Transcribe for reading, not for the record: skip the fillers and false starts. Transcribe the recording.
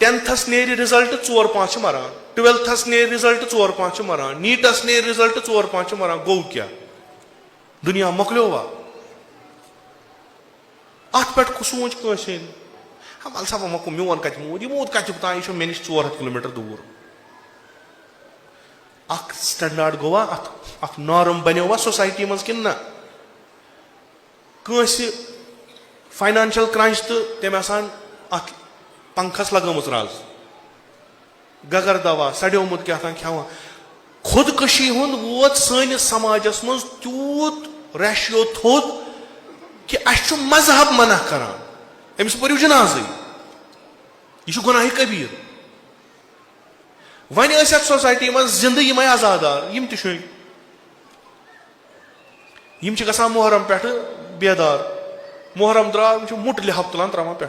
10ths नेर result 4-5 मरान, 12ths नेर result 4-5 मरान, नीटस नेर result 4-5 मरान, गो क्या दुनिया मकलो वा अत पे सोच कसिन हम अलसा मको मोन कत मूद यह मूद कत तान यह मे नश 400 किलोमीटर दूर अख स्टैंडर्ड गोवा अत नॉर्म बनो सोसाइटी मज कि ना फाइनेंशियल क्रंच तो तम आसान अत पंखस लगम राज गगर दवा सड़ोमुत क्या खेवान खुदकशी वोत सनिस समाजस मज तूत रेशियो थोद कि अस मजहब मना करान अमिस परू जनाज यह गुनाह कबीर वन सोसाइटी मज जिंद यम आजादार यम गसान मुहर्रम पे बेदार मुहर्रम द्राव मुट लिहाफ तुलान त्रावान पे